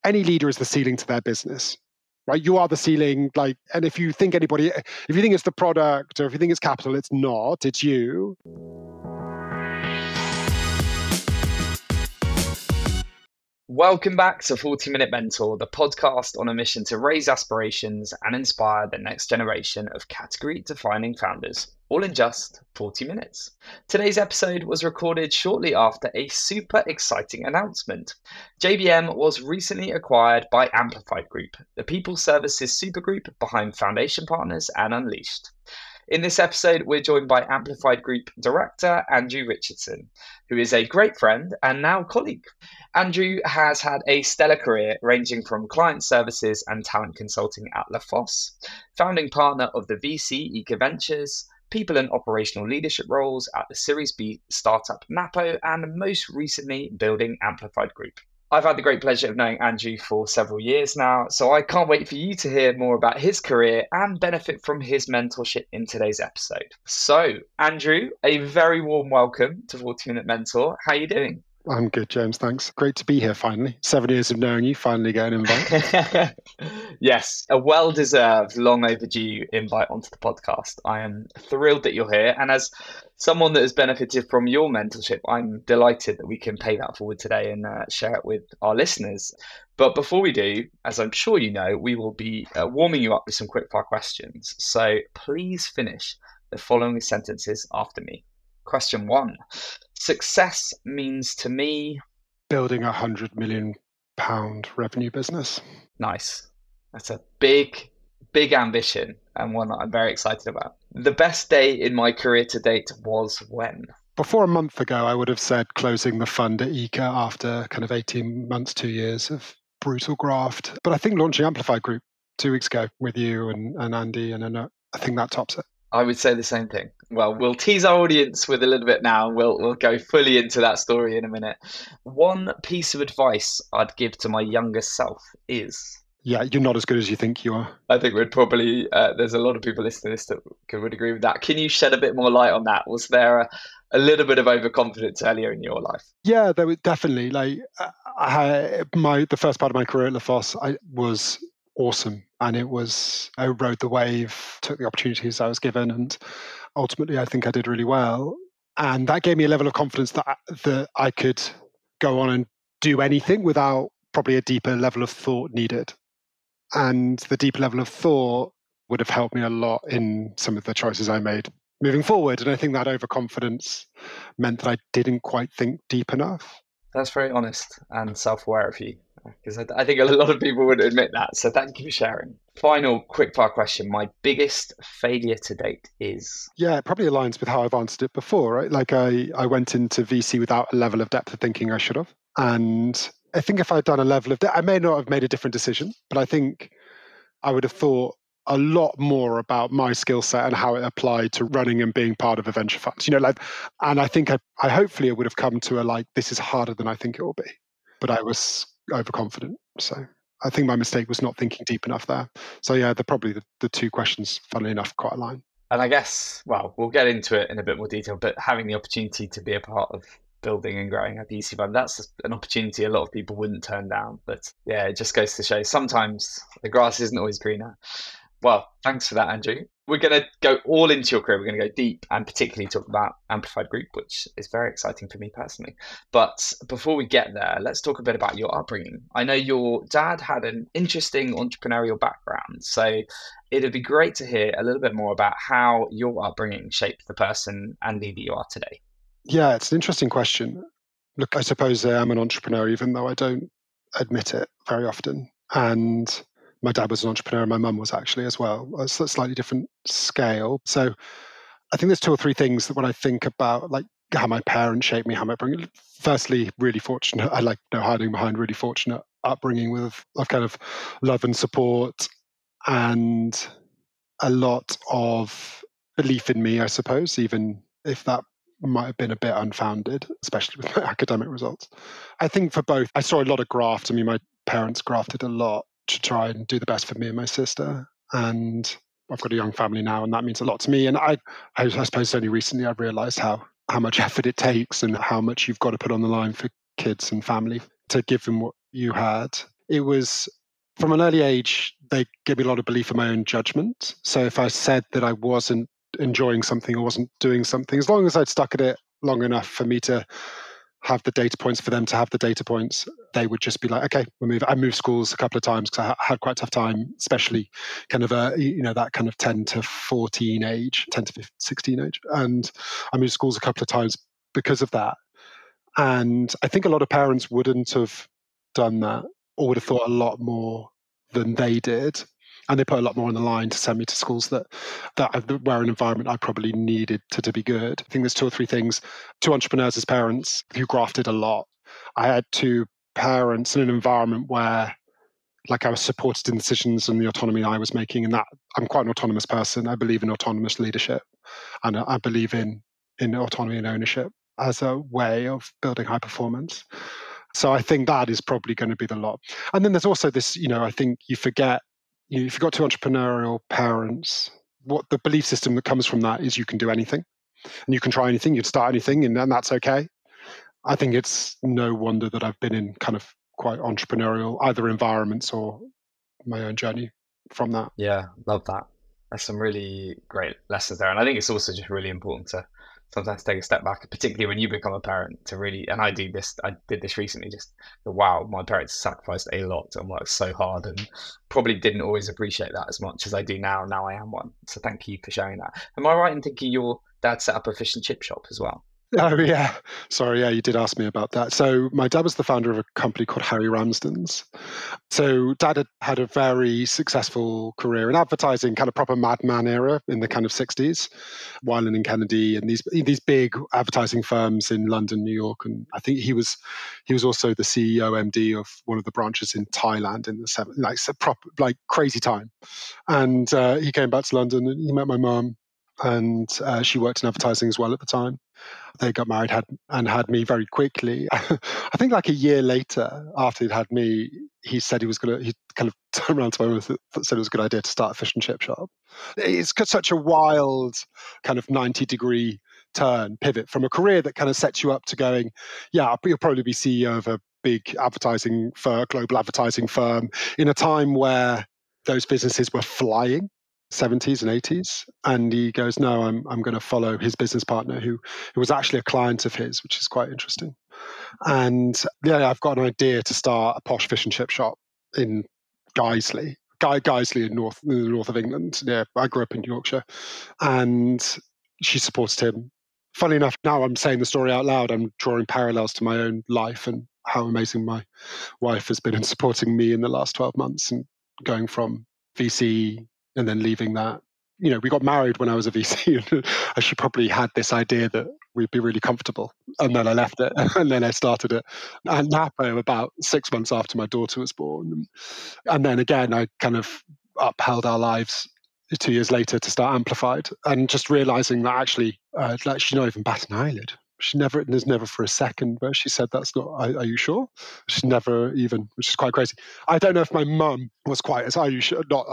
any leader is the ceiling to their business, right? You are the ceiling, and if you think it's the product or if you think it's capital, it's not, it's you. Welcome back to 40 Minute Mentor, the podcast on a mission to raise aspirations and inspire the next generation of category-defining founders, all in just 40 minutes. Today's episode was recorded shortly after a super exciting announcement. JBM was recently acquired by Amplified Group, the people services supergroup behind Foundation Partners and Unleashed. In this episode, we're joined by Amplified Group Director Andrew Richardson, who is a great friend and now colleague. Andrew has had a stellar career ranging from client services and talent consulting at LaFosse, founding partner of the VC Eco Ventures, people and operational leadership roles at the Series B startup Napo, and most recently building Amplified Group. I've had the great pleasure of knowing Andrew for several years now, so I can't wait for you to hear more about his career and benefit from his mentorship in today's episode. So, Andrew, a very warm welcome to 40 Minute Mentor. How are you doing? I'm good, James. Thanks. Great to be here finally. 7 years of knowing you, finally get an invite. Yes, a well-deserved, long overdue invite onto the podcast. I am thrilled that you're here. And as someone that has benefited from your mentorship, I'm delighted that we can pay that forward today and share it with our listeners. But before we do, as I'm sure you know, we will be warming you up with some quickfire questions. So please finish the following sentences after me. Question 1. Success means to me... Building £100 million revenue business. Nice. That's a big ambition and one that I'm very excited about. The best day in my career to date was when? Before a month ago, I would have said closing the fund at ECA after kind of 18 months, 2 years of brutal graft. But I think launching Amplified Group 2 weeks ago with you and Andy and Annette, I think that tops it. I would say the same thing. Well, we'll tease our audience with a little bit now. We'll go fully into that story in a minute. One piece of advice I'd give to my younger self is... Yeah, you're not as good as you think you are. I think we'd probably, there's a lot of people listening to this that would agree with that. Can you shed a bit more light on that? Was there a little bit of overconfidence earlier in your life? Yeah, there was definitely. The first part of my career at LaFosse, I was awesome. And I rode the wave, took the opportunities I was given, and ultimately I think I did really well. And that gave me a level of confidence that I could go on and do anything without probably a deeper level of thought needed. And the deeper level of thought would have helped me a lot in some of the choices I made moving forward. And I think that overconfidence meant that I didn't quite think deep enough. That's very honest and self-aware of you, because I think a lot of people would admit that. So thank you for sharing. Final quickfire question. My biggest failure to date is? Yeah, it probably aligns with how I've answered it before, right? Like I went into VC without a level of depth of thinking I should have. And I think if I'd done a level of depth, I may not have made a different decision, but I think I would have thought a lot more about my skill set and how it applied to running and being part of a venture fund. And I think I hopefully it would have come to this is harder than I think it will be. But I was overconfident. So I think my mistake was not thinking deep enough there. So yeah, probably the two questions, funnily enough, quite align. And I guess, well, we'll get into it in a bit more detail, but having the opportunity to be a part of building and growing a VC fund, that's an opportunity a lot of people wouldn't turn down. But yeah, it just goes to show sometimes the grass isn't always greener. Well, thanks for that, Andrew. We're going to go all into your career. We're going to go deep and particularly talk about Amplified Group, which is very exciting for me personally. But before we get there, let's talk a bit about your upbringing. I know your dad had an interesting entrepreneurial background, so it'd be great to hear a little bit more about how your upbringing shaped the person and leader you are today. Yeah, it's an interesting question. Look, I suppose I am an entrepreneur, even though I don't admit it very often. And my dad was an entrepreneur and my mum was actually as well. It's a slightly different scale. So I think there's 2 or 3 things that when I think about how my parents shaped me, how my upbringing, firstly, really fortunate. I hiding behind really fortunate upbringing with a kind of love and support and a lot of belief in me, I suppose, even if that might have been a bit unfounded, especially with my academic results. I think for both, I saw a lot of graft. I mean, my parents grafted a lot to try and do the best for me and my sister. And I've got a young family now, and that means a lot to me. And I suppose only recently I've realized how much effort it takes and how much you've got to put on the line for kids and family to give them what you had. it was from an early age, they gave me a lot of belief in my own judgment. So if I said that I wasn't enjoying something or wasn't doing something, as long as I'd stuck at it long enough for me to have the data points, for them to have the data points, they would just be like, okay, we'll move. I moved schools a couple of times because I had quite a tough time, especially kind of that kind of 10 to 14 age, 10 to 15, 16 age. And I moved schools a couple of times because of that. And I think a lot of parents wouldn't have done that or would have thought a lot more than they did. And they put a lot more on the line to send me to schools that were an environment I probably needed to be good. I think there's two or three things. Two entrepreneurs as parents who grafted a lot. I had two parents in an environment where I was supported in decisions and the autonomy I was making. And that I'm quite an autonomous person. I believe in autonomous leadership. And I believe in autonomy and ownership as a way of building high performance. So I think that is probably going to be the lot. And then there's also this, I think you forget, if you've got two entrepreneurial parents, what the belief system that comes from that is you can do anything and you can try anything, you can start anything, and that's okay. I think it's no wonder that I've been in kind of quite entrepreneurial, either environments or my own journey from that. Yeah, love that. There's some really great lessons there. And I think it's also just really important to sometimes take a step back, particularly when you become a parent, to really, and I did this recently, just, wow, my parents sacrificed a lot and worked so hard and probably didn't always appreciate that as much as I do now. Now I am one. So thank you for sharing that. Am I right in thinking your dad set up a fish and chip shop as well? Oh, yeah. Sorry, yeah, you did ask me about that. So my dad was the founder of a company called Harry Ramsden's. So dad had a very successful career in advertising, kind of proper madman era in the kind of 60s, Wyland and Kennedy and these big advertising firms in London, New York. And I think he was also the CEO, MD of one of the branches in Thailand in the 70s, like crazy time. And he came back to London and he met my mum. And she worked in advertising as well at the time. They got married and had me very quickly. I think like a year later, after he'd had me, he said he kind of turned around to my mum and said it was a good idea to start a fish and chip shop. It's such a wild kind of 90-degree pivot from a career that kind of sets you up to going, yeah, you'll probably be CEO of a big advertising firm, global advertising firm, in a time where those businesses were flying. 70s and 80s, and he goes, no, I'm going to follow his business partner who was actually a client of his, which is quite interesting. And yeah, I've got an idea to start a posh fish and chip shop in Guiseley in the north of England. Yeah, I grew up in Yorkshire, and she supported him. Funny enough, now I'm saying the story out loud, I'm drawing parallels to my own life and how amazing my wife has been in supporting me in the last 12 months and going from VC and then leaving that. We got married when I was a VC, and she probably had this idea that we'd be really comfortable. And then I left it, and then I started it at Napa about 6 months after my daughter was born. And then again, I kind of upheld our lives 2 years later to start Amplified, and just realizing that actually, she's not even bat an eyelid. There's never for a second where she said, that's not, are you sure? She's never even, which is quite crazy. I don't know if my mum was quite as, are you sure? Not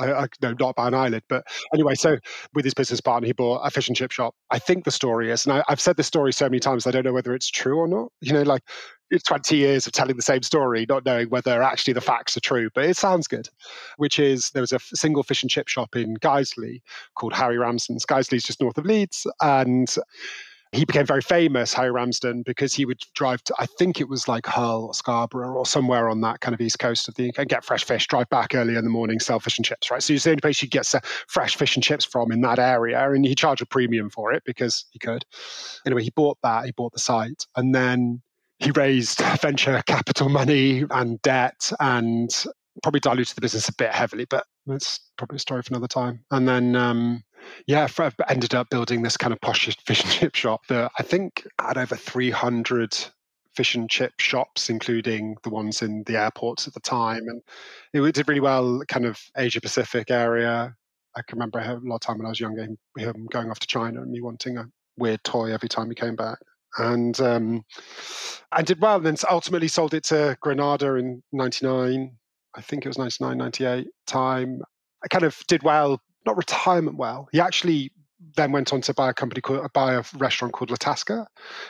by an eyelid. But anyway, so with his business partner, he bought a fish and chip shop. I think the story is, and I've said this story so many times, I don't know whether it's true or not. It's 20 years of telling the same story, not knowing whether actually the facts are true, but it sounds good, which is there was a single fish and chip shop in Guiseley called Harry Ramsden's. Guiseley's just north of Leeds, and he became very famous, Harry Ramsden, because he would drive to, I think it was like Hull or Scarborough or somewhere on that kind of east coast of the UK, get fresh fish, drive back early in the morning, sell fish and chips, right? So it's the only place you get fresh fish and chips from in that area, and he charged a premium for it because he could. Anyway, he bought the site, and then he raised venture capital money and debt and probably diluted the business a bit heavily, but that's probably a story for another time. And then, ended up building this kind of posh fish and chip shop that I think had over 300 fish and chip shops, including the ones in the airports at the time. And it did really well, kind of Asia Pacific area. I can remember a lot of time when I was younger, him going off to China and me wanting a weird toy every time he came back. And I did well, and then ultimately sold it to Granada in 99. I think it was 99, 98 time. I kind of did well, not retirement well. He actually then went on to buy a restaurant called La Tasca,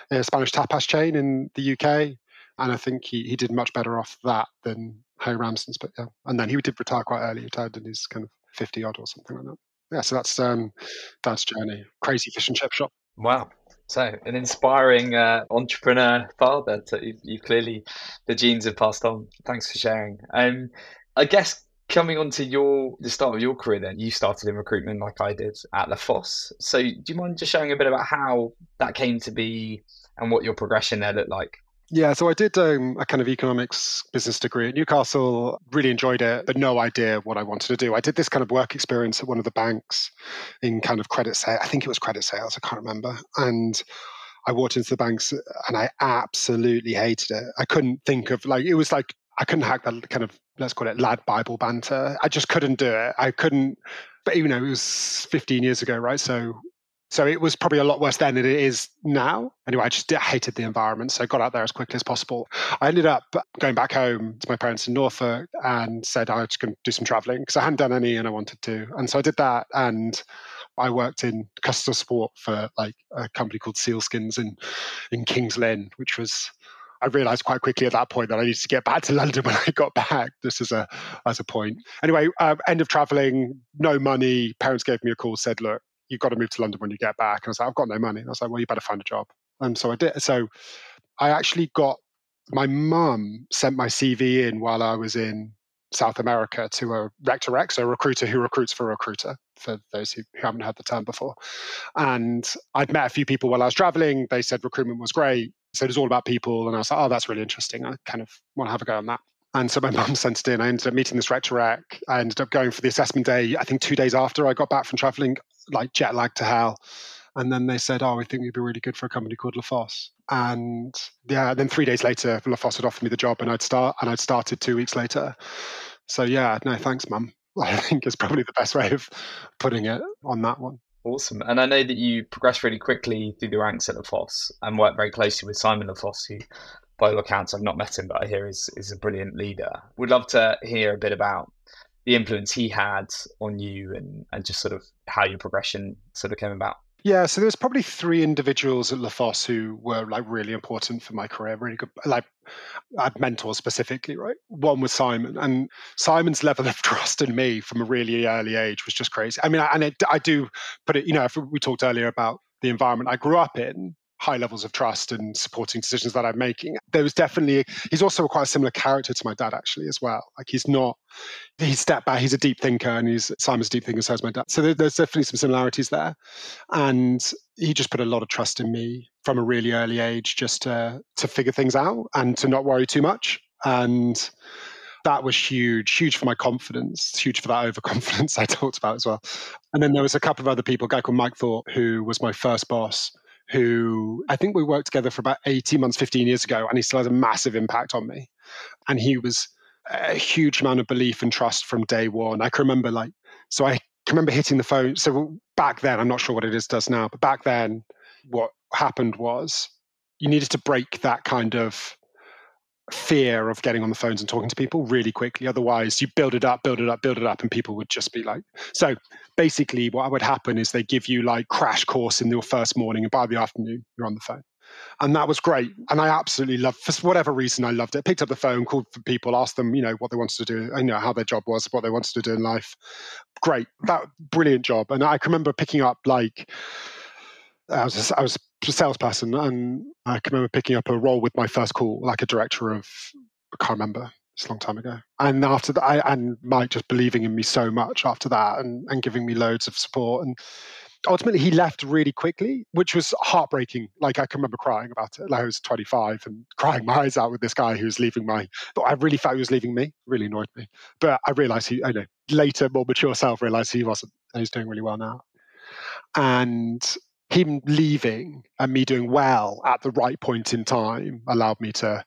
a Spanish tapas chain in the UK. And I think he did much better off that than Harry Ramsden's, but yeah. And then he did retire quite early. He retired in his kind of 50 odd or something like that. Yeah, so that's Dad's journey. Crazy fish and chip shop. Wow. So an inspiring entrepreneur father. You clearly, the genes have passed on. Thanks for sharing. I guess coming on to the start of your career, then you started in recruitment like I did at La Fosse. So do you mind just sharing a bit about how that came to be and what your progression there looked like? Yeah, so I did a kind of economics business degree at Newcastle, really enjoyed it, but no idea what I wanted to do. I did this kind of work experience at one of the banks in kind of credit sales. I think it was credit sales, I can't remember. And I walked into the banks and I absolutely hated it. I couldn't think of it was like, I couldn't hack that kind of, let's call it lad Bible banter. I just couldn't do it. I couldn't, but it was 15 years ago, right? So it was probably a lot worse then than it is now. Anyway, I just hated the environment. So I got out there as quickly as possible. I ended up going back home to my parents in Norfolk and said I was going to do some traveling because I hadn't done any and I wanted to. And so I did that. And I worked in customer support for like a company called Sealskins in Kings Lynn, which was, I realized quite quickly at that point that I needed to get back to London when I got back, just as a point. Anyway, end of traveling, no money. Parents gave me a call, said, look, you've got to move to London when you get back. And I was like, I've got no money. And I was like, well, you better find a job. And so I did. So I actually my mum sent my CV in while I was in South America to a Rec2Rec, so a recruiter who recruits for a recruiter, for those who haven't heard the term before. And I'd met a few people while I was traveling. They said recruitment was great. So it was all about people. And I was like, oh, that's really interesting. I kind of want to have a go on that. And so my mum sent it in. I ended up meeting this Rec2Rec. I ended up going for the assessment day, I think 2 days after I got back from traveling, like jet lagged to hell. And then they said, oh, we think you'd be really good for a company called La Fosse. And yeah, then 3 days later, La Fosse had offered me the job and I'd started 2 weeks later. So yeah, no, thanks, Mum. I think is probably the best way of putting it on that one. Awesome. And I know that you progressed really quickly through the ranks at La Fosse and worked very closely with Simon La Fosse, who, by all accounts, I've not met him, but I hear is a brilliant leader. Would love to hear a bit about the influence he had on you and just sort of how your progression sort of came about. Yeah, so there's probably 3 individuals at La Fosse who were like really important for my career, really good, like I had mentors specifically, right? One was Simon, and Simon's level of trust in me from a really early age was just crazy. I mean, I do put it, if we talked earlier about the environment I grew up in, high levels of trust and supporting decisions that I'm making. There was definitely, he's also quite a similar character to my dad actually as well. Like he's stepped back, he's a deep thinker and Simon's a deep thinker, so is my dad. So there's definitely some similarities there. And he just put a lot of trust in me from a really early age just to figure things out and to not worry too much. And that was huge for my confidence, huge for that overconfidence I talked about as well. And then there was a couple of other people, a guy called Mike Thorpe, who was my first boss, who I think we worked together for about 18 months, 15 years ago, and he still has a massive impact on me. And he was a huge amount of belief and trust from day one. I can remember hitting the phone. So back then, I'm not sure what it does now, but back then, what happened was you needed to break that kind of fear of getting on the phones and talking to people really quickly. Otherwise, you build it up, and people would just be like, so basically what would happen is they give you like crash course in your first morning, and by the afternoon, you're on the phone. And that was great. And I absolutely loved, for whatever reason, I loved it. Picked up the phone, called for people, asked them, what they wanted to do, how their job was, what they wanted to do in life. Great. Brilliant job. And I can remember picking up I was a salesperson, and I can remember picking up a role with my first call, like a director of, I can't remember, it's a long time ago. And after that, and Mike just believing in me so much after that and giving me loads of support. And ultimately, he left really quickly, which was heartbreaking. Like, I can remember crying about it. Like, I was 25 and crying my eyes out with this guy who was leaving but I really felt he was leaving me. It really annoyed me. But I realized later, more mature self realized he wasn't, and he's doing really well now. And him leaving and me doing well at the right point in time allowed me to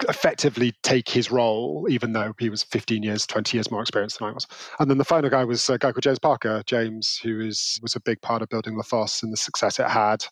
effectively take his role, even though he was 15 years, 20 years more experienced than I was. And then the final guy was a guy called James Parker. James, who was a big part of building La Fosse and the success it had.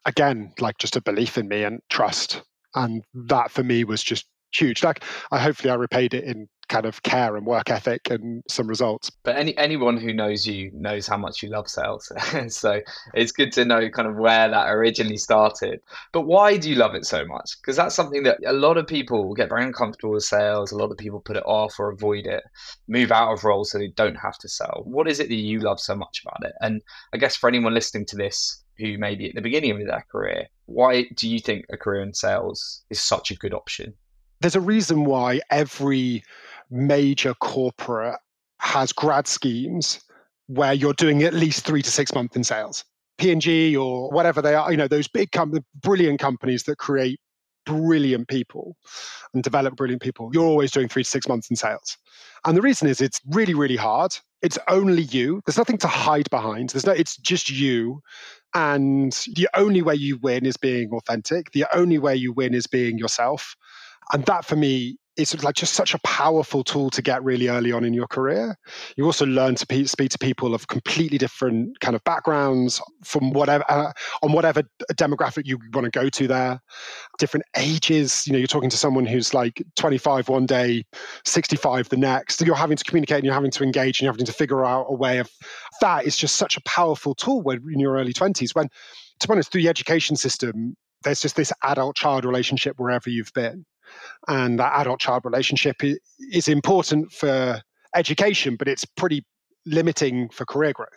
Again, like just a belief in me and trust. And that for me was just huge. Like, hopefully I repaid it in kind of care and work ethic and some results. But anyone who knows you knows how much you love sales. So it's good to know kind of where that originally started. But why do you love it so much? Because that's something that a lot of people get very uncomfortable with sales. A lot of people put it off or avoid it, move out of roles so they don't have to sell. What is it that you love so much about it? And I guess for anyone listening to this who may be at the beginning of their career, why do you think a career in sales is such a good option? There's a reason why every major corporate has grad schemes where you're doing at least 3 to 6 months in sales. P&G or whatever they are, those big brilliant companies that create brilliant people and develop brilliant people, you're always doing 3 to 6 months in sales. And the reason is it's really, really hard. It's only you. There's nothing to hide behind. It's just you. And the only way you win is being authentic. The only way you win is being yourself. And that for me is like just such a powerful tool to get really early on in your career. You also learn to speak to people of completely different kind of backgrounds from whatever, on whatever demographic you want to go to there, different ages. You're talking to someone who's like 25 one day, 65 the next. You're having to communicate and you're having to engage and you're having to figure out a way of that. Is just such a powerful tool when in your early 20s. When, to be honest, through the education system, there's just this adult-child relationship wherever you've been. And that adult-child relationship is important for education, but it's pretty limiting for career growth.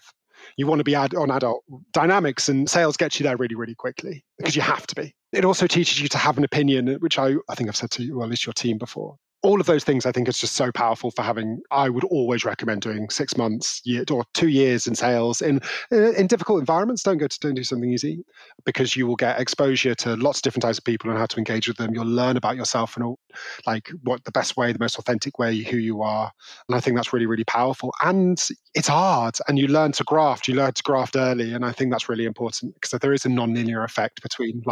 You want to be on adult dynamics, and sales gets you there really, really quickly because you have to be. It also teaches you to have an opinion, which I think I've said to you, well, at least your team before. All of those things I think is just so powerful for having. I would always recommend doing 6 months or 2 years in sales in difficult environments. Don't do something easy, because you will get exposure to lots of different types of people and how to engage with them. You'll learn about yourself and like what the best way, the most authentic way, who you are. And I think that's really, really powerful. And it's hard, and you learn to graft. You learn to graft early, and I think that's really important because there is a non-linear effect between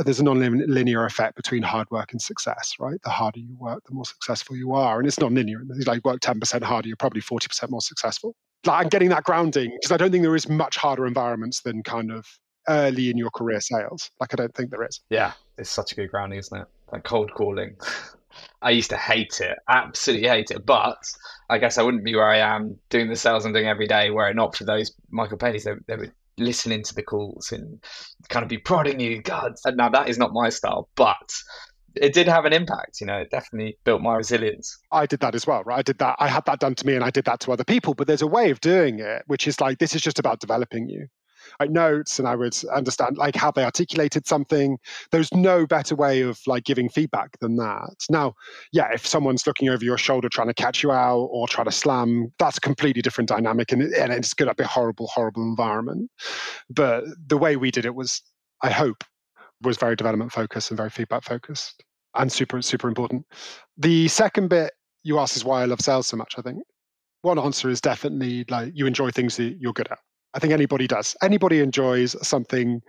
there's a non-linear effect between hard work and success, right? The harder you work, the more successful you are. And it's non-linear. It's like work 10% harder, you're probably 40% more successful. I'm getting that grounding because I don't think there is much harder environments than kind of early in your career sales. I don't think there is. Yeah, it's such a good grounding, isn't it? Like cold calling. I used to hate it, absolutely hate it. But I guess I wouldn't be where I am doing the sales I'm doing every day were it not for those Michael Payleys. They would listening to the calls and kind of be prodding you. God, now that is not my style, but it did have an impact. It definitely built my resilience. I did that as well, right? I had that done to me and I did that to other people, but there's a way of doing it, which is like, this is just about developing you. Notes, and I would understand like how they articulated something. There's no better way of like giving feedback than that. Now, yeah, if someone's looking over your shoulder trying to catch you out or try to slam, that's a completely different dynamic, and it's going to be a horrible, horrible environment. But the way we did it was, I hope, was very development focused and very feedback focused, and super, super important. The second bit you asked is why I love sales so much. I think one answer is definitely like you enjoy things that you're good at. I think anybody does. Anybody enjoys something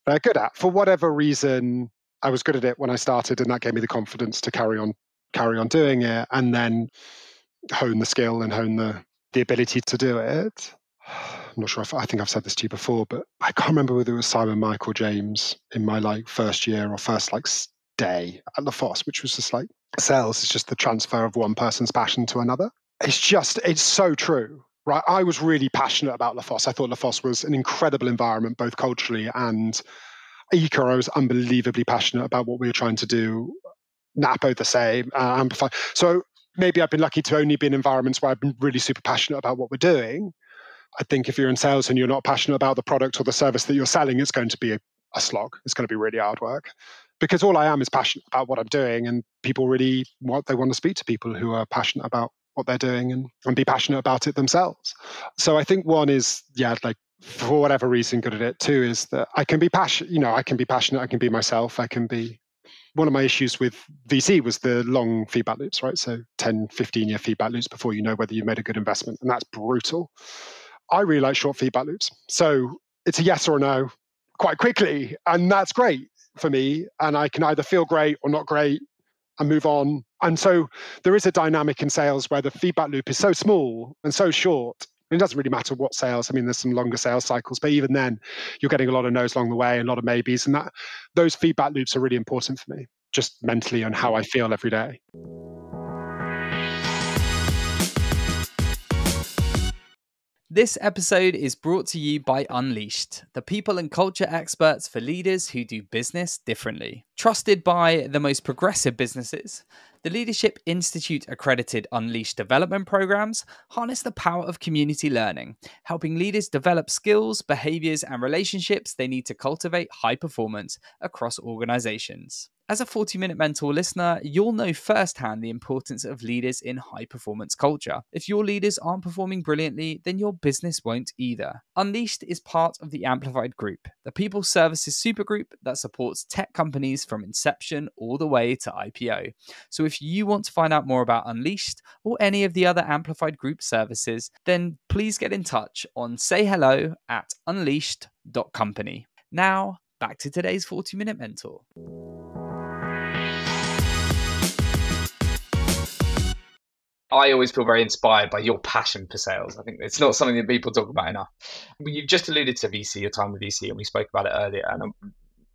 they're good at. For whatever reason, I was good at it when I started, and that gave me the confidence to carry on doing it, and then hone the skill and hone the ability to do it. I'm not sure I think I've said this to you before, but I can't remember whether it was Simon Michael James in my first year or first day at LaFosse, which was just like sales is just the transfer of one person's passion to another. It's so true. Right, I was really passionate about LaFosse. I thought LaFosse was an incredible environment, both culturally and Eco. I was unbelievably passionate about what we were trying to do. Napo the same, Amplify. So maybe I've been lucky to only be in environments where I've been really super passionate about what we're doing. I think if you're in sales and you're not passionate about the product or the service that you're selling, it's going to be a slog. It's going to be really hard work. Because all I am is passionate about what I'm doing, and people really want to speak to people who are passionate about what they're doing and be passionate about it themselves. So I think one is, for whatever reason, good at it. Two is that I can be passionate, I can be passionate, I can be myself, one of my issues with VC was the long feedback loops, right? So 10, 15-year feedback loops before you know whether you made a good investment. And that's brutal. I really like short feedback loops. So it's a yes or a no quite quickly. And that's great for me. And I can either feel great or not great and move on. And so there is a dynamic in sales where the feedback loop is so small and so short. It doesn't really matter what sales. I mean, there's some longer sales cycles, but even then, you're getting a lot of no's along the way and a lot of maybes. And those feedback loops are really important for me, just mentally and how I feel every day. This episode is brought to you by Unleashed, the people and culture experts for leaders who do business differently. Trusted by the most progressive businesses, the Leadership Institute accredited Unleashed development programs harness the power of community learning, helping leaders develop skills, behaviors, and relationships they need to cultivate high performance across organizations. As a 40-Minute Mentor listener, you'll know firsthand the importance of leaders in high-performance culture. If your leaders aren't performing brilliantly, then your business won't either. Unleashed is part of the Amplified Group, the people services supergroup that supports tech companies from inception all the way to IPO. So if you want to find out more about Unleashed or any of the other Amplified Group services, then please get in touch on sayhello@unleashed.company. Now, back to today's 40-Minute Mentor. I always feel very inspired by your passion for sales. I think it's not something that people talk about enough. You've just alluded to VC, your time with VC, and we spoke about it earlier, and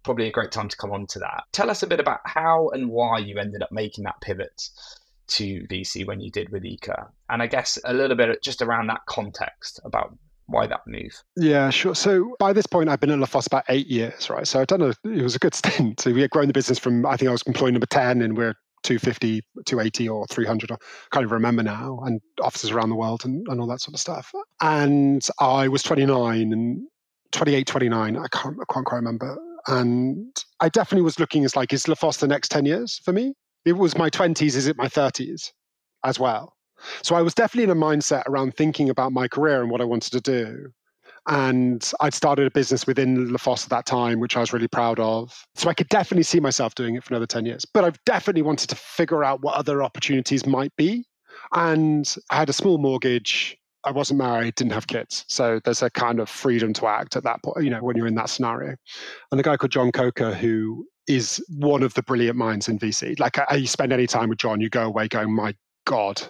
probably a great time to come on to that. Tell us a bit about how and why you ended up making that pivot to VC when you did with Eka. And I guess a little bit just around that context about why that move. Yeah, sure. So by this point, I've been at LaFosse about 8 years, right? So it was a good stint. So we had grown the business from, I think I was employee number 10, and we're 250, 280 or 300, I can't even remember now, and offices around the world and all that sort of stuff. And I was 29 and 28, 29, I can't quite remember. And I definitely was looking as like, is LaFosse the next 10 years for me? It was my 20s, is it my 30s as well? So I was definitely in a mindset around thinking about my career and what I wanted to do. And I'd started a business within LaFosse at that time, which I was really proud of. So I could definitely see myself doing it for another 10 years. But I've definitely wanted to figure out what other opportunities might be. And I had a small mortgage. I wasn't married, didn't have kids. So there's a kind of freedom to act at that point, when you're in that scenario. And the guy called John Coker, who is one of the brilliant minds in VC. Like, you spend any time with John, you go away going, my God,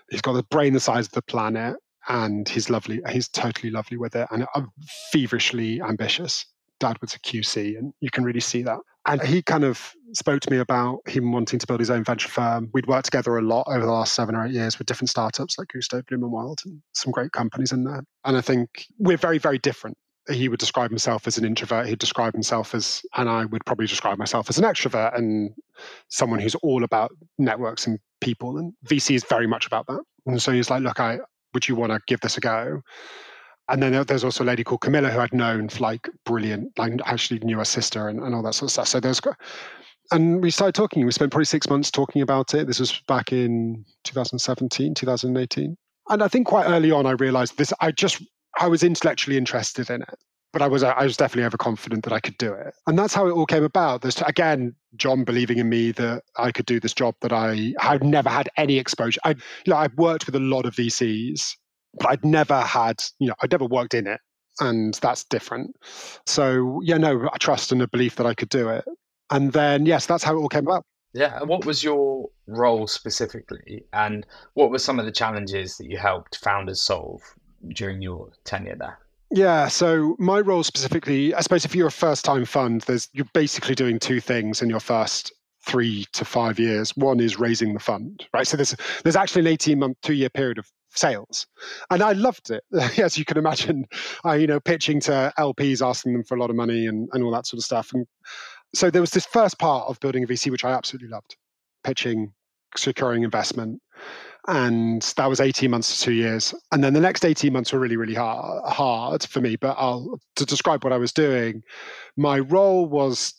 he's got the brain the size of the planet. And he's lovely. He's totally lovely with it, and feverishly ambitious. Dad was a QC, and you can really see that. And he kind of spoke to me about him wanting to build his own venture firm. We'd worked together a lot over the last 7 or 8 years with different startups like Gusto, Bloom and Wild, and some great companies in there. And I think we're very, very different. He would describe himself as an introvert. He'd describe himself as, and I would probably describe myself as an extrovert and someone who's all about networks and people. And VC is very much about that. And so he's like, look, would you want to give this a go? And then there's also a lady called Camilla who I'd known for like brilliant, like actually knew her sister and all that sort of stuff. So and we started talking. We spent probably 6 months talking about it. This was back in 2017, 2018. And I think quite early on, I realized this, I was intellectually interested in it, but I was definitely overconfident that I could do it. And that's how it all came about. There's, again, John believing in me that I could do this job that I had never had any exposure. I've worked with a lot of VCs, but I'd never worked in it. And that's different. So a trust and a belief that I could do it. And then, yes, that's how it all came about. Yeah. And what was your role specifically? And what were some of the challenges that you helped founders solve during your tenure there? Yeah, so my role specifically, I suppose if you're a first-time fund, you're basically doing two things in your first 3 to 5 years. One is raising the fund, right? So there's actually an 18-month, 2-year period of sales. And I loved it, as you can imagine, pitching to LPs, asking them for a lot of money and all that sort of stuff. And so there was this first part of building a VC, which I absolutely loved, pitching, securing investment. And that was 18 months to 2 years. And then the next 18 months were really, really hard for me. But to describe what I was doing, my role was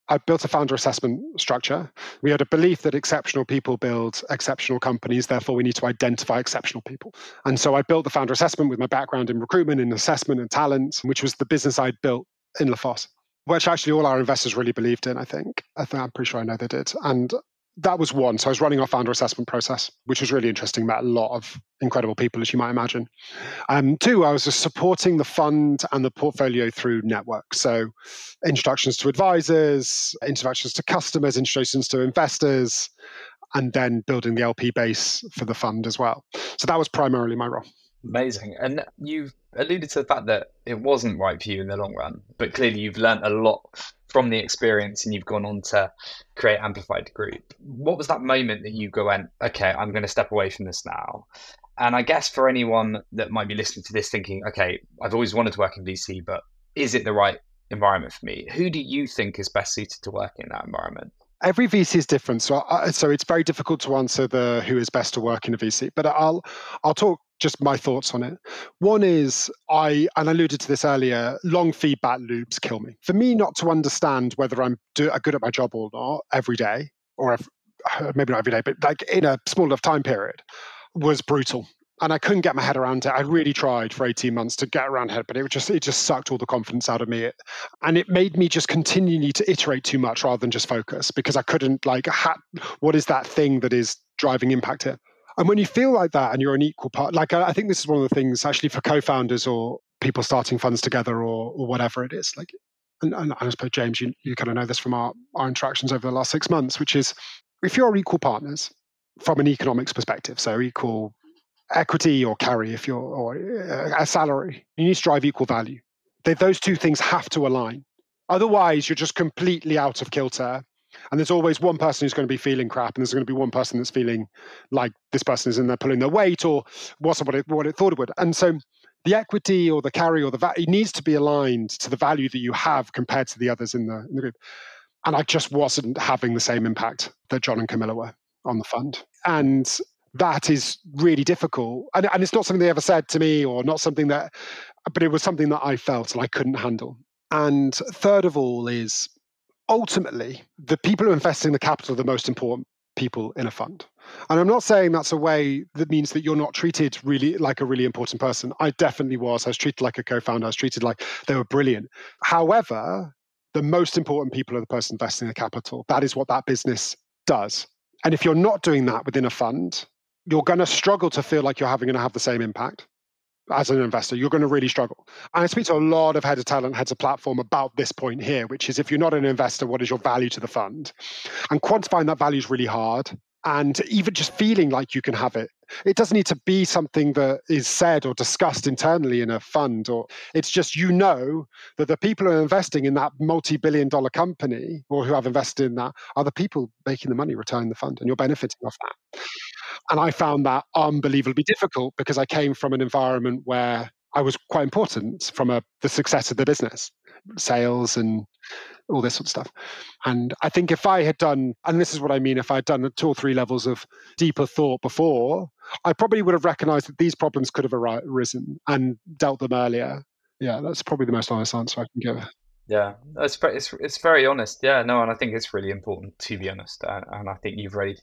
I built a founder assessment structure. We had a belief that exceptional people build exceptional companies. Therefore, we need to identify exceptional people. And so I built the founder assessment with my background in recruitment, in assessment and talent, which was the business I'd built in LaFosse, which actually all our investors really believed in, I think. I'm pretty sure I know they did. And that was one. So I was running our founder assessment process, which was really interesting. Met a lot of incredible people, as you might imagine. 2, I was just supporting the fund and the portfolio through networks. So introductions to advisors, introductions to customers, introductions to investors, and then building the LP base for the fund as well. So that was primarily my role. Amazing. And you've alluded to the fact that it wasn't right for you in the long run, but clearly you've learned a lot from the experience and you've gone on to create Amplified Group. What was that moment that you went, okay, I'm going to step away from this now? And I guess for anyone that might be listening to this thinking, okay, I've always wanted to work in VC, but is it the right environment for me? Who do you think is best suited to work in that environment? Every VC is different, so it's very difficult to answer the who is best to work in a VC. But I'll talk just my thoughts on it. One is I alluded to this earlier. Long feedback loops kill me. For me, not to understand whether I'm good at my job or not every day, or maybe not every day, but like in a small enough time period, was brutal. And I couldn't get my head around it. I really tried for 18 months to get around it, but it just sucked all the confidence out of me. And it made me just continually to iterate too much rather than just focus, because I couldn't what is that thing that is driving impact here? And when you feel like that and you're an equal part, like I think this is one of the things actually for co-founders or people starting funds together or whatever it is, like, and I suppose, James, you kind of know this from our interactions over the last 6 months, which is if you're equal partners from an economics perspective, so equal equity or carry or a salary, you need to drive equal value. Those two things have to align. Otherwise, you're just completely out of kilter. And there's always one person who's going to be feeling crap, and there's going to be one person that's feeling like this person is in there pulling their weight or wasn't what it thought it would. And so the equity or the carry or the value needs to be aligned to the value that you have compared to the others in the group. And I just wasn't having the same impact that John and Camilla were on the fund. And that is really difficult. And it's not something they ever said to me or not something but it was something that I felt and I couldn't handle. And third of all is ultimately the people who are investing the capital are the most important people in a fund. And I'm not saying that's a way that means that you're not treated really like a really important person. I definitely was. I was treated like a co-founder. I was treated like they were brilliant. However, the most important people are the person investing the capital. That is what that business does. And if you're not doing that within a fund, you're going to struggle to feel like you're going to have the same impact as an investor. You're going to really struggle. And I speak to a lot of heads of talent, heads of platform about this point here, which is if you're not an investor, what is your value to the fund? And quantifying that value is really hard. And even just feeling like you can have it. It doesn't need to be something that is said or discussed internally in a fund, or it's just, that the people who are investing in that multi-billion-dollar company or who have invested in that are the people making the money, returning the fund, and you're benefiting off that. And I found that unbelievably difficult because I came from an environment where I was quite important from the success of the business, sales and all this sort of stuff. And I think if I had done, and this is what I mean, if I had done 2 or 3 levels of deeper thought before, I probably would have recognized that these problems could have arisen and dealt them earlier. Yeah, that's probably the most honest answer I can give. Yeah, it's very honest. Yeah, no, and I think it's really important to be honest. And I think you've really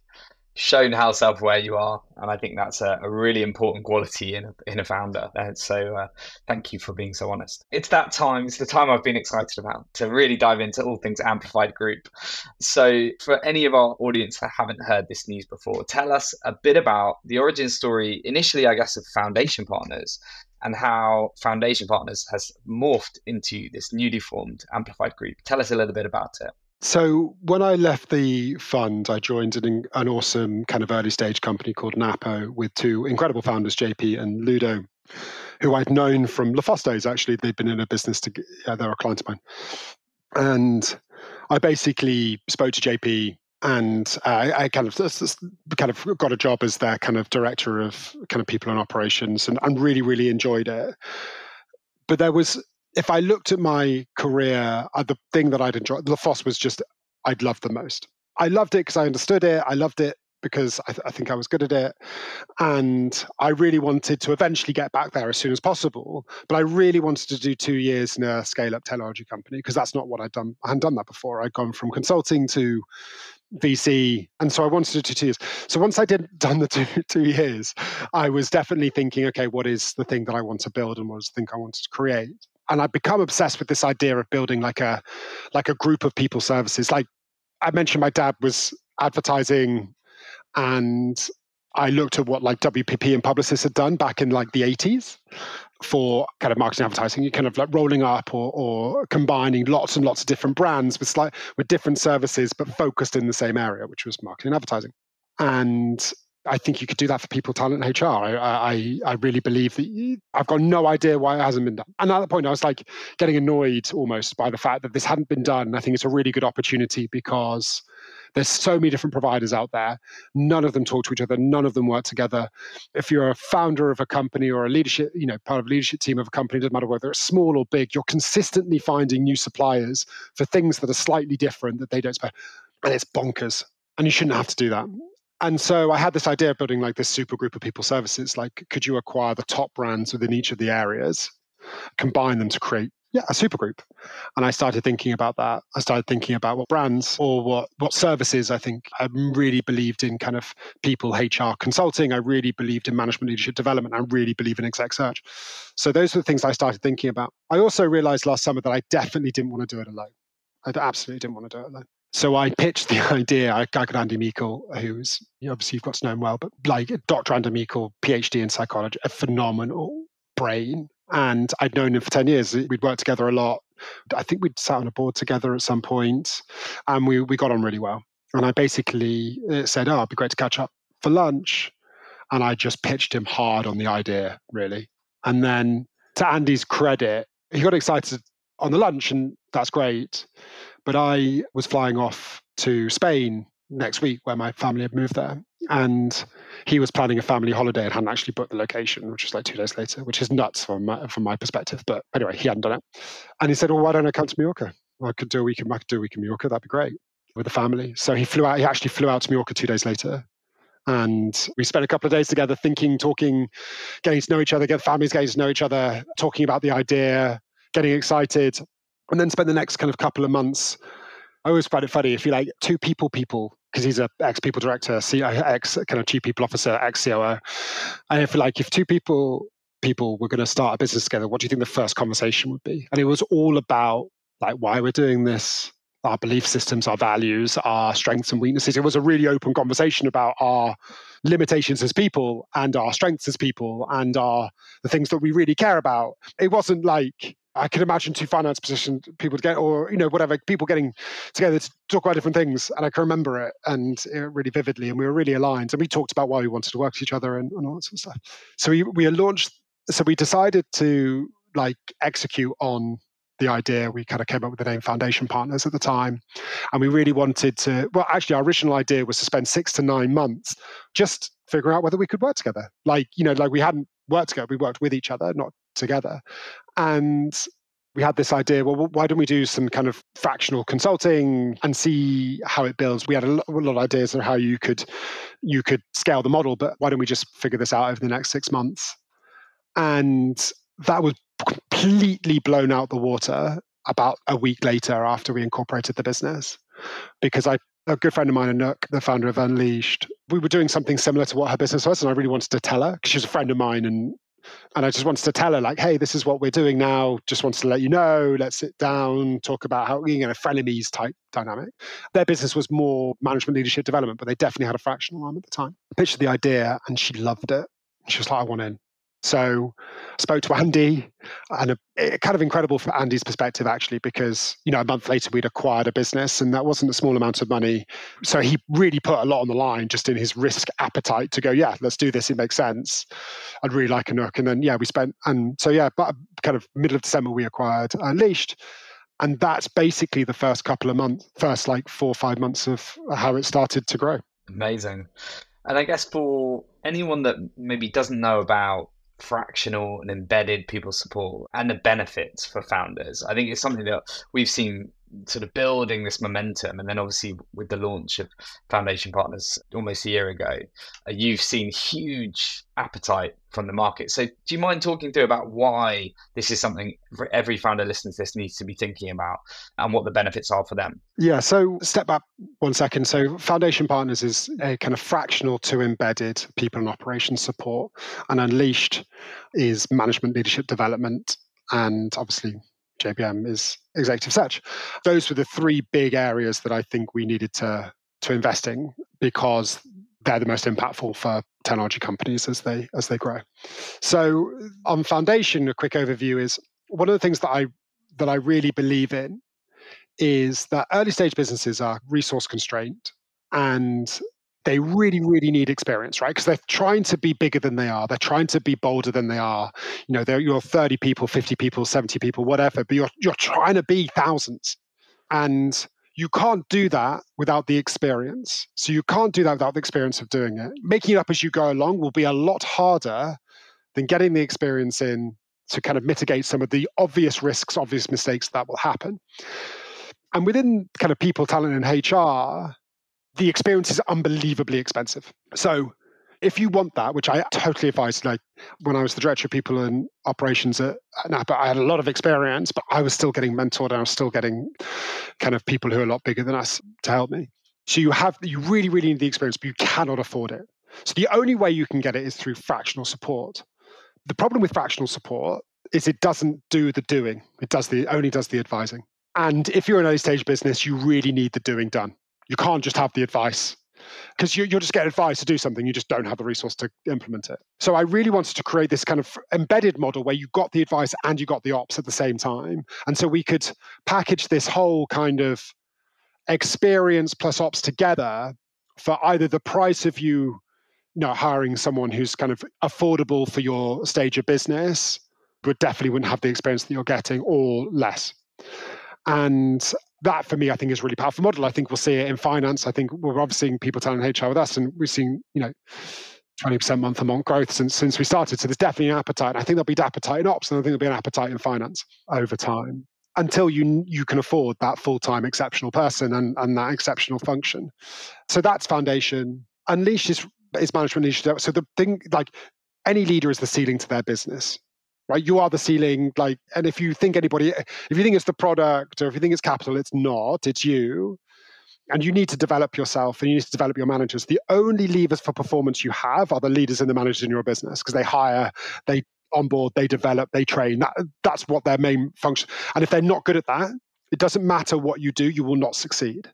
shown how self-aware you are, and I think that's a really important quality in a founder. And so thank you for being so honest. It's the time I've been excited about to really dive into all things Amplified Group. So for any of our audience that haven't heard this news before, tell us a bit about the origin story initially, I guess, of Foundation Partners and how Foundation Partners has morphed into this newly formed Amplified Group. Tell us a little bit about it. So when I left the fund, I joined an awesome kind of early stage company called Napo with 2 incredible founders, JP and Ludo, who I'd known from Le Fostos. Actually, they'd been in a business they're a client of mine. And I basically spoke to JP and I kind of got a job as their kind of director of kind of people and operations and really, really enjoyed it. But if I looked at my career, the thing that I'd enjoyed, Le Fos was just, I'd loved the most. I loved it because I understood it. I loved it because I think I was good at it. And I really wanted to eventually get back there as soon as possible. But I really wanted to do 2 years in a scale-up technology company because that's not what I'd done. I hadn't done that before. I'd gone from consulting to VC. And so I wanted to do 2 years. So once I done the 2 years, I was definitely thinking, okay, what is the thing that I want to build and what is the thing I wanted to create? And I've become obsessed with this idea of building like a group of people services. Like I mentioned, my dad was advertising, and I looked at what like WPP and Publicis had done back in like the 80s for kind of marketing advertising. You're kind of like rolling up or combining lots and lots of different brands with different services, but focused in the same area, which was marketing and advertising. And I think you could do that for people, talent, and HR. I really believe that I've got no idea why it hasn't been done. And at that point, I was like getting annoyed almost by the fact that this hadn't been done. And I think it's a really good opportunity because There's so many different providers out there. None of them talk to each other. None of them work together. If you're a founder of a company or a leadership, part of a leadership team of a company, doesn't matter whether it's small or big, you're consistently finding new suppliers for things that are slightly different that they don't spend. And it's bonkers. And you shouldn't have to do that. And so I had this idea of building like this super group of people services. Like, could you acquire the top brands within each of the areas, combine them to create a super group? And I started thinking about that. I started thinking about what brands or what services. I think I really believed in kind of people, HR consulting. I really believed in management leadership development. I really believe in exec search. So those were the things I started thinking about. I also realized last summer that I definitely didn't want to do it alone. I absolutely didn't want to do it alone. So I pitched the idea. I got Andy Meikle, who's, obviously you've got to know him well, but like Dr. Andy Meikle, PhD in psychology, a phenomenal brain. And I'd known him for 10 years. We'd worked together a lot. I think we'd sat on a board together at some point, and we got on really well. And I basically said, it'd be great to catch up for lunch. And I just pitched him hard on the idea, really. And then to Andy's credit, he got excited on the lunch, and that's great. But I was flying off to Spain next week, where my family had moved there. And he was planning a family holiday and hadn't actually booked the location, which was like 2 days later, which is nuts from my perspective. But anyway, he hadn't done it. And he said, well, why don't I come to Mallorca? Well, I could do a week in Mallorca. That'd be great with the family. So he actually flew out to Mallorca 2 days later. And we spent a couple of days together thinking, talking, getting to know each other, families getting to know each other, talking about the idea, getting excited. And then spent the next kind of couple of months. I always find it funny if you like two people, because he's an ex-people director, ex kind of chief people officer, ex-COO. And if two people were going to start a business together, what do you think the first conversation would be? And it was all about like why we're doing this, our belief systems, our values, our strengths and weaknesses. It was a really open conversation about our limitations as people and our strengths as people and the things that we really care about. It wasn't like, I can imagine two finance position people get, or whatever, people getting together to talk about different things, and I can remember it and really vividly, and we were really aligned, and we talked about why we wanted to work with each other and all that sort of stuff. So we launched. So we decided to like execute on the idea. We kind of came up with the name Foundation Partners at the time, and we really wanted to. Well, actually, our original idea was to spend 6 to 9 months just figuring out whether we could work together. Like we hadn't worked together; we worked with each other, not together. And we had this idea, well, why don't we do some kind of fractional consulting and see how it builds? We had a lot of ideas on how you could scale the model, but why don't we just figure this out over the next 6 months? And that was completely blown out the water about a week later after we incorporated the business. Because a good friend of mine, Anouk, the founder of Unleashed, we were doing something similar to what her business was, and I really wanted to tell her, because she was a friend of mine, and I just wanted to tell her, like, hey, this is what we're doing now. Just wanted to let you know. Let's sit down, talk about how, frenemies type dynamic. Their business was more management leadership development, but they definitely had a fractional arm at the time. I pitched the idea and she loved it. She was like, I want in. So I spoke to Andy, and kind of incredible from Andy's perspective, actually, because, a month later we'd acquired a business, and that wasn't a small amount of money. So he really put a lot on the line just in his risk appetite to go, yeah, let's do this. It makes sense. I'd really like Anouk. And then, but kind of middle of December, we acquired Unleashed. And that's basically the first couple of months, first like 4 or 5 months of how it started to grow. Amazing. And I guess for anyone that maybe doesn't know about fractional and embedded people support and the benefits for founders, I think it's something that we've seen sort of building this momentum. And then obviously with the launch of Foundation Partners almost a year ago, you've seen huge appetite from the market. So do you mind talking through about why this is something every founder listening to this needs to be thinking about and what the benefits are for them? Yeah, so step back 1 second. So Foundation Partners is a kind of fractional to embedded people and operations support, and Unleashed is management leadership development, and obviously JBM is executive search. Those were the 3 big areas that I think we needed to invest in, because they're the most impactful for technology companies as they grow. So on Foundation, a quick overview is one of the things that I really believe in is that early stage businesses are resource constrained, and they really, really need experience, right? Because they're trying to be bigger than they are. They're trying to be bolder than they are. You're 30 people, 50 people, 70 people, whatever, but you're trying to be thousands. And you can't do that without the experience. So you can't do that without the experience of doing it. Making it up as you go along will be a lot harder than getting the experience in to kind of mitigate some of the obvious risks, obvious mistakes that will happen. And within kind of people, talent, and HR, the experience is unbelievably expensive. So if you want that, which I totally advise, like when I was the director of people and operations at Napa, I had a lot of experience, but I was still getting mentored and I was still getting kind of people who are a lot bigger than us to help me. So you really, really need the experience, but you cannot afford it. So the only way you can get it is through fractional support. The problem with fractional support is it doesn't do the doing. It only does the advising. And if you're an early stage business, you really need the doing done. You can't just have the advice, because you'll just get advice to do something. You just don't have the resource to implement it. So I really wanted to create this kind of embedded model where you got the advice and you got the ops at the same time. And so we could package this whole kind of experience plus ops together for either the price of you hiring someone who's kind of affordable for your stage of business, but definitely wouldn't have the experience that you're getting, or less. And that, for me, I think is a really powerful model. I think we'll see it in finance. I think we're obviously seeing people telling HR with us, and we've seen 20% month-on-month growth since we started. So there's definitely an appetite. I think there'll be an appetite in ops, and I think there'll be an appetite in finance over time, until you can afford that full-time exceptional person and that exceptional function. So that's foundation. Unleashed is management leadership. So the thing, like any leader, is the ceiling to their business. Right, you are the ceiling. And if you think it's the product, or if you think it's capital, it's not. It's you, and you need to develop yourself, and you need to develop your managers. The only levers for performance you have are the leaders and the managers in your business, because they hire, they onboard, they develop, they train. That's what their main function. And if they're not good at that, it doesn't matter what you do, you will not succeed.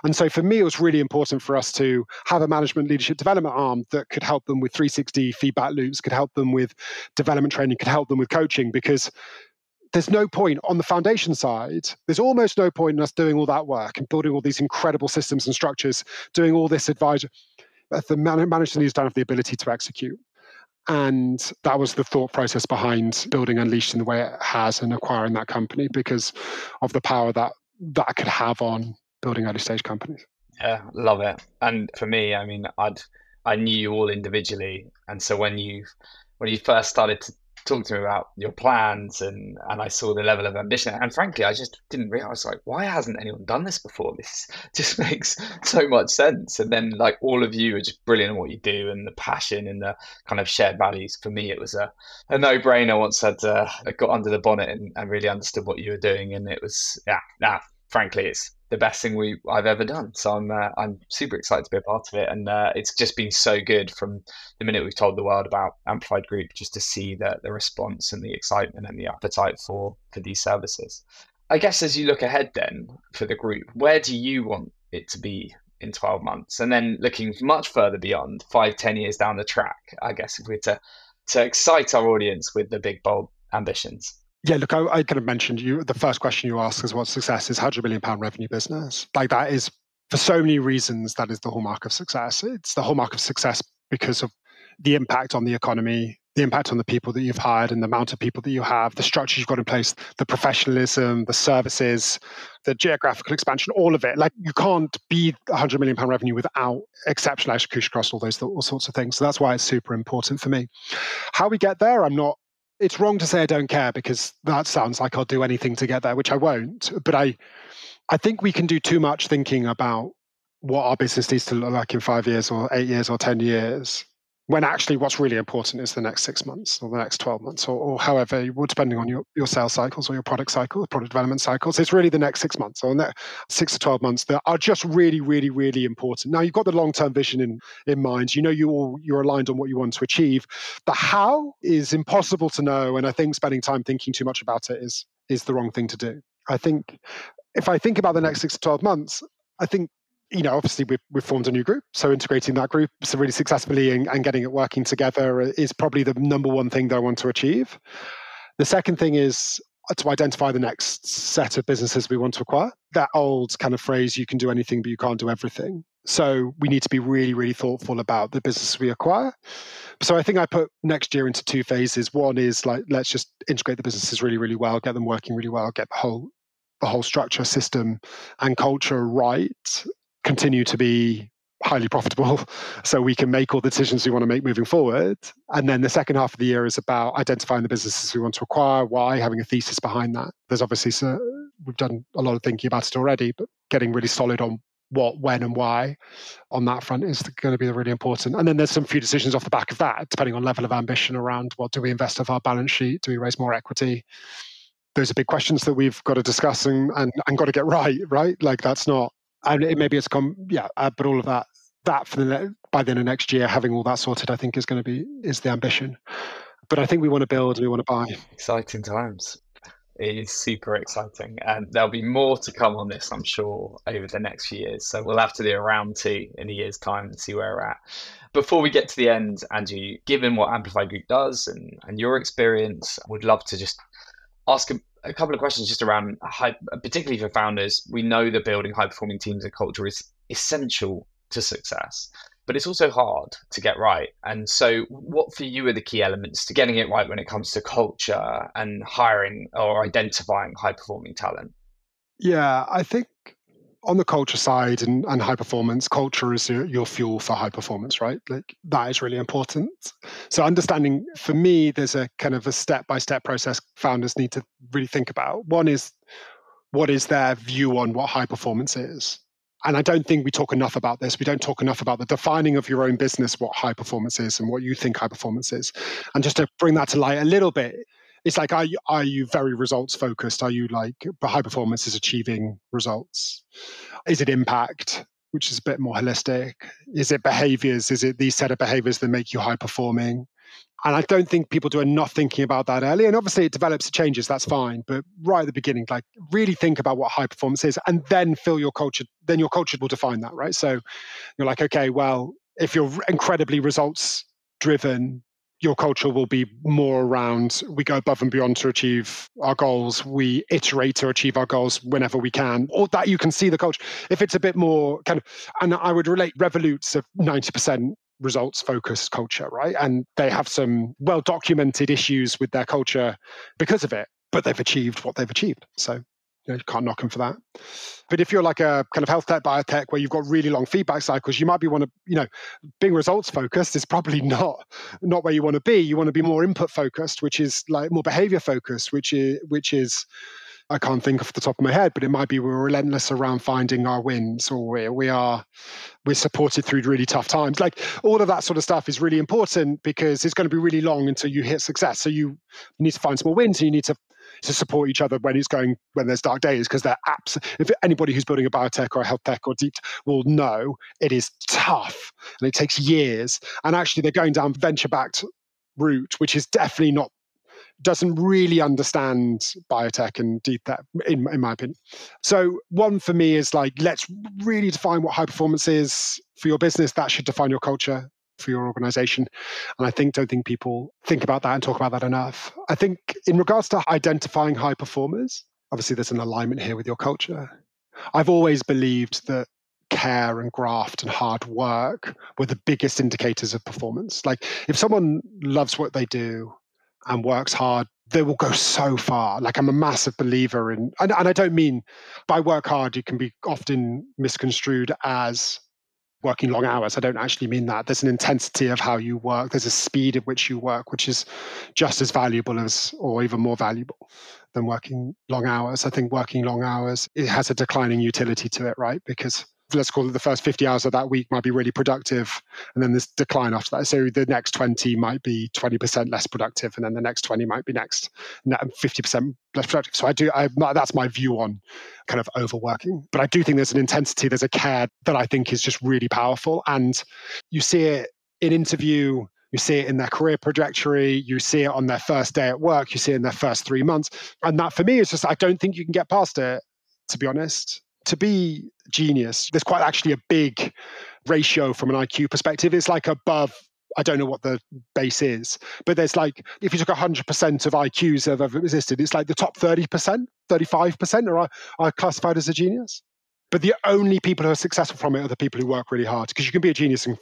And so for me, it was really important for us to have a management leadership development arm that could help them with 360 feedback loops, could help them with development training, could help them with coaching, because there's no point on the foundation side. There's almost no point in us doing all that work and building all these incredible systems and structures, doing all this advisory. The management leaders don't have the ability to execute. And that was the thought process behind building Unleashed in the way it has and acquiring that company, because of the power that could have on building early stage companies. Yeah, love it. And for me, I mean, I knew you all individually, and so when you first started to talk to me about your plans, and I saw the level of ambition, and frankly, I just didn't realize, like, why hasn't anyone done this before? This just makes so much sense. And then, like, all of you are just brilliant at what you do, and the passion and the kind of shared values. For me, it was a no-brainer once I got under the bonnet and really understood what you were doing. And it was, frankly, it's the best thing I've ever done. So I'm super excited to be a part of it, and it's just been so good from the minute we've told the world about Amplified Group, just to see the response and the excitement and the appetite for these services. I guess as you look ahead then for the group, where do you want it to be in 12 months? And then looking much further beyond, 5-10 years down the track, I guess, if we're to excite our audience with the big, bold ambitions. Yeah, look, I kind of mentioned the first question you asked is what success is. £100 million revenue business. Like, that is, for so many reasons, that is the hallmark of success. It's the hallmark of success because of the impact on the economy, the impact on the people that you've hired and the amount of people that you have, the structures you've got in place, the professionalism, the services, the geographical expansion, all of it. Like, you can't be £100 million revenue without exceptional execution across all sorts of things. So that's why it's super important for me. How we get there, it's wrong to say I don't care, because that sounds like I'll do anything to get there, which I won't. But I think we can do too much thinking about what our business needs to look like in 5 years or 8 years or 10 years, when actually what's really important is the next 6 months or the next 12 months or however, depending on your sales cycles or your product cycle, product development cycles. It's really the next 6 months or 6 to 12 months that are just really, really, really important. Now, you've got the long-term vision in mind. You're aligned on what you want to achieve. The how is impossible to know, and I think spending time thinking too much about it is the wrong thing to do. I think if I think about the next 6 to 12 months, I think, obviously we've formed a new group. So integrating that group so really successfully and getting it working together is probably the number one thing that I want to achieve. The second thing is to identify the next set of businesses we want to acquire. That old kind of phrase, you can do anything, but you can't do everything. So we need to be really, really thoughtful about the businesses we acquire. So I think I put next year into 2 phases. One is, like, let's just integrate the businesses really, really well, get them working really well, get the the whole structure, system, and culture right, continue to be highly profitable, so we can make all the decisions we want to make moving forward. And then the second half of the year is about identifying the businesses we want to acquire, why, having a thesis behind that. There's obviously, we've done a lot of thinking about it already, but getting really solid on what, when, and why on that front is going to be really important. And then there's some few decisions off the back of that, depending on level of ambition around, what do we invest off our balance sheet? Do we raise more equity? Those are big questions that we've got to discuss and got to get right? Like that's not, and maybe it's but all of that for by the end of next year, having all that sorted, I think is the ambition. But I think we want to build, we want to buy. Exciting times. It is super exciting, and there'll be more to come on this, I'm sure, over the next few years. So we'll have to do a round two in a year's time and see where we're at. Before we get to the end, Andrew, given what Amplify Group does and your experience, I would love to just ask a couple of questions just around, particularly for founders. We know that building high-performing teams and culture is essential to success, but it's also hard to get right. And so what for you are the key elements to getting it right when it comes to culture and hiring or identifying high-performing talent? Yeah, I think on the culture side and high performance, culture is your fuel for high performance, right? Like that is really important. So understanding, for me, there's a kind of a step-by-step process founders need to really think about. One is, what is their view on what high performance is? And I don't think we talk enough about this. We don't talk enough about the defining of your own business, what high performance is and what you think high performance is. And just to bring that to light a little bit, it's like, are you very results focused? Are you like, but high performance is achieving results? Is it impact, which is a bit more holistic? Is it behaviors? Is it these set of behaviors that make you high performing? And I don't think people do enough thinking about that early. And obviously it develops, it changes, that's fine. But right at the beginning, like really think about what high performance is and then fill your culture, then your culture will define that, right? So you're like, okay, well, if you're incredibly results driven, your culture will be more around, we go above and beyond to achieve our goals. We iterate to achieve our goals whenever we can, or that you can see the culture. If it's a bit more kind of, and I would relate Revolut's of 90% results focused culture, right? And they have some well-documented issues with their culture because of it, but they've achieved what they've achieved. So you can't knock them for that. But if you're like a kind of health tech, biotech, where you've got really long feedback cycles, you might be being results focused is probably not where you want to be. You want to be more input focused, which is like more behavior focused, which is I can't think off the top of my head, but it might be we're relentless around finding our wins, or we're supported through really tough times. Like all of that sort of stuff is really important because it's going to be really long until you hit success. So you need to find small wins, and you need to support each other when there's dark days, because they're if anybody who's building a biotech or a health tech or deep will know it is tough and it takes years. And actually they're going down venture-backed route, which is definitely doesn't really understand biotech and deep tech, in my opinion. So one for me is like, let's really define what high performance is for your business. That should define your culture for your organization. And I don't think people think about that and talk about that enough. I think in regards to identifying high performers, obviously there's an alignment here with your culture. I've always believed that care and graft and hard work were the biggest indicators of performance. Like if someone loves what they do and works hard, they will go so far. Like I'm a massive believer in, and I don't mean by work hard, you can be often misconstrued as working long hours. I don't actually mean that. There's an intensity of how you work. There's a speed at which you work, which is just as valuable as, or even more valuable than working long hours. I think working long hours, it has a declining utility to it, right? Because let's call it the first 50 hours of that week might be really productive, and then there's decline after that. So the next 20 might be 20% less productive, and then the next 20 might be 50% less productive. So that's my view on kind of overworking. But I do think there's an intensity, there's a care that I think is just really powerful. And you see it in interview, you see it in their career trajectory, you see it on their first day at work, you see it in their first 3 months. And that for me is just, I don't think you can get past it, to be honest. To be genius, there's quite actually a big ratio from an IQ perspective. It's like above, I don't know what the base is, but there's like, if you took 100% of IQs that have ever existed, it's like the top 30%, 35% are classified as a genius. But the only people who are successful from it are the people who work really hard, because you can be a genius and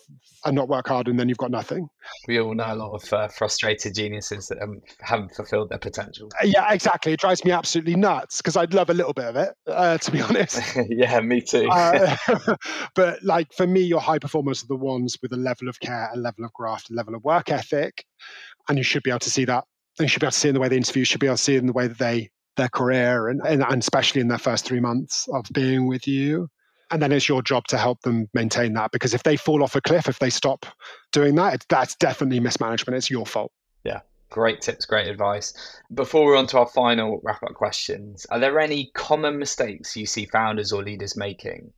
not work hard, and then you've got nothing. We all know a lot of frustrated geniuses that haven't fulfilled their potential. Yeah, exactly. It drives me absolutely nuts, because I'd love a little bit of it, to be honest. Yeah, me too. But like, for me, your high performers are the ones with a level of care, a level of graft, a level of work ethic. And you should be able to see that. And you should be able to see it in the way they interview, you should be able to see it in the way that their career, and especially in their first 3 months of being with you. And then it's your job to help them maintain that, because if they fall off a cliff, if they stop doing that, that's definitely mismanagement. It's your fault. Yeah, great tips, great advice. Before we're on to our final wrap-up questions, are there any common mistakes you see founders or leaders making?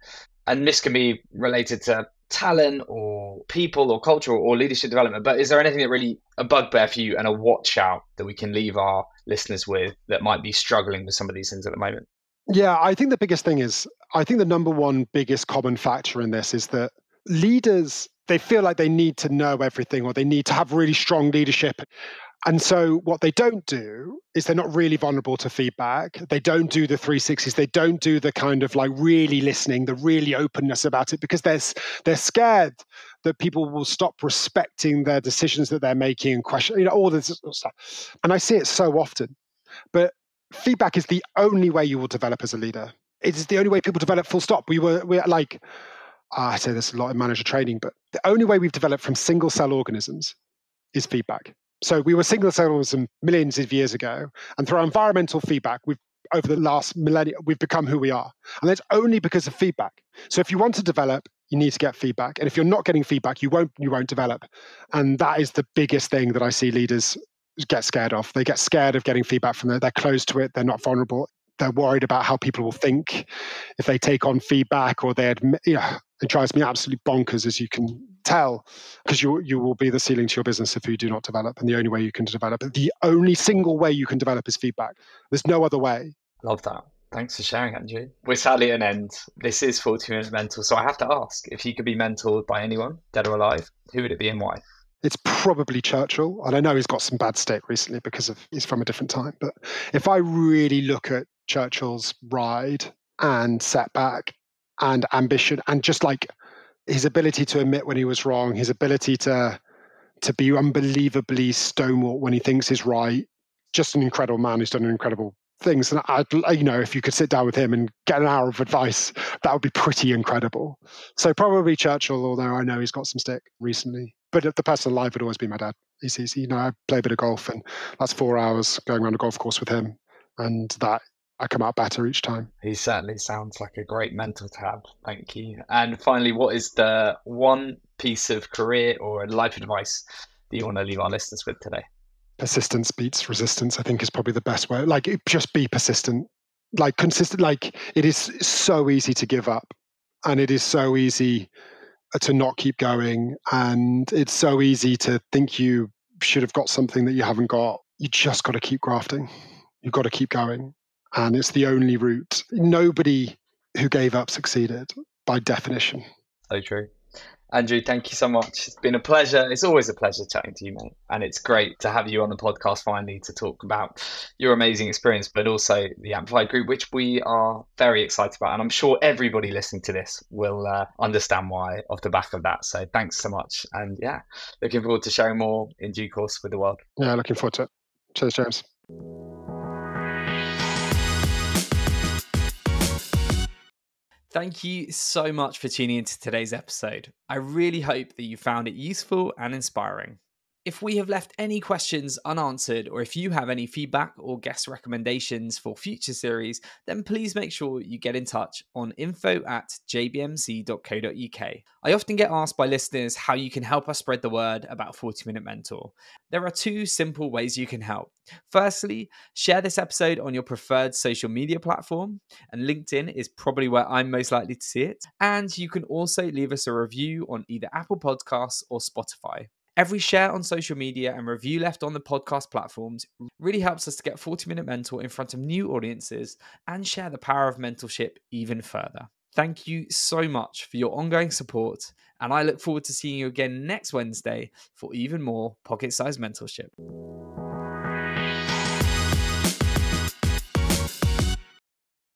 And this can be related to talent or people or culture or leadership development, but is there anything that really a bugbear for you and a watch out that we can leave our listeners with that might be struggling with some of these things at the moment? Yeah, I think the biggest thing is, I think the number one biggest common factor in this is that leaders, they feel like they need to know everything, or they need to have really strong leadership. And so what they don't do is they're not really vulnerable to feedback. They don't do the 360s. They don't do the kind of like really listening, the really openness about it, because they're scared that people will stop respecting their decisions that they're making and question, all this sort of stuff. And I see it so often. But feedback is the only way you will develop as a leader. It is the only way people develop, full stop. We're like, I say this a lot in manager training, but the only way we've developed from single cell organisms is feedback. So we were single cell organisms millions of years ago, and through our environmental feedback, over the last millennia, we've become who we are. And that's only because of feedback. So if you want to develop, you need to get feedback. And if you're not getting feedback, you won't develop. And that is the biggest thing that I see leaders get scared of. They get scared of getting feedback from they're closed to it. They're not vulnerable. They're worried about how people will think if they take on feedback, or they admit, it drives me absolutely bonkers, as you can tell, because you will be the ceiling to your business if you do not develop. And the only way you can develop, the only single way you can develop, is feedback. There's no other way. Love that. Thanks for sharing, Andrew. We're sadly at an end. This is 40 Minute Mentor. So I have to ask, if you could be mentored by anyone, dead or alive, who would it be and why? It's probably Churchill. And I know he's got some bad stick recently because he's from a different time. But if I really look at Churchill's ride and setback and ambition, and just like his ability to admit when he was wrong, his ability to be unbelievably stonewall when he thinks he's right, just an incredible man who's done incredible things. And if you could sit down with him and get an hour of advice, that would be pretty incredible. So probably Churchill, although I know he's got some stick recently. But the person alive would always be my dad. He's easy. I play a bit of golf, and that's 4 hours going around a golf course with him, and that I come out better each time. He certainly sounds like a great mentor to have. Thank you. And finally, what is the one piece of career or life advice that you want to leave our listeners with today? Persistence beats resistance, I think, is probably the best way. Like, just be persistent, like consistent. Like, it is so easy to give up, and it is so easy to not keep going, and it's so easy to think you should have got something that you haven't got. You just got to keep grafting. You've got to keep going, and it's the only route. Nobody who gave up succeeded, by definition. So true. Andrew, thank you so much. It's been a pleasure. It's always a pleasure chatting to you, mate. And it's great to have you on the podcast finally to talk about your amazing experience, but also the Amplify Group, which we are very excited about. And I'm sure everybody listening to this will understand why off the back of that. So thanks so much. And yeah, looking forward to sharing more in due course with the world. Yeah, looking forward to it. Cheers, James. Thank you so much for tuning into today's episode. I really hope that you found it useful and inspiring. If we have left any questions unanswered, or if you have any feedback or guest recommendations for future series, then please make sure you get in touch on info@jbmc.co.uk. I often get asked by listeners how you can help us spread the word about 40 Minute Mentor. There are 2 simple ways you can help. Firstly, share this episode on your preferred social media platform, and LinkedIn is probably where I'm most likely to see it. And you can also leave us a review on either Apple Podcasts or Spotify. Every share on social media and review left on the podcast platforms really helps us to get 40 Minute Mentor in front of new audiences and share the power of mentorship even further. Thank you so much for your ongoing support, and I look forward to seeing you again next Wednesday for even more pocket-sized mentorship.